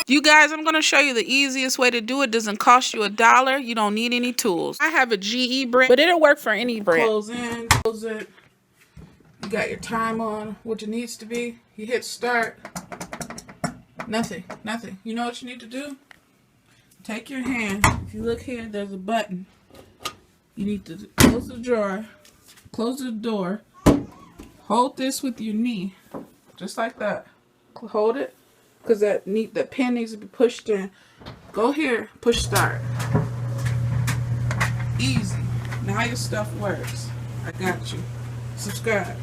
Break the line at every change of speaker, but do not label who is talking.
You guys, I'm going to show you the easiest way to do it. Doesn't cost you $1. You don't need any tools. I have a GE brand, but it'll work for any brand. Close in, close it. You got your time on, which it needs to be. You hit start. Nothing. You know what you need to do? Take your hand. If you look here, there's a button. You need to close the drawer. Close the door. Hold this with your knee. Just like that. Hold it. Because the pin needs to be pushed in. Go here, push start. Easy. Now your stuff works. I got you. Subscribe.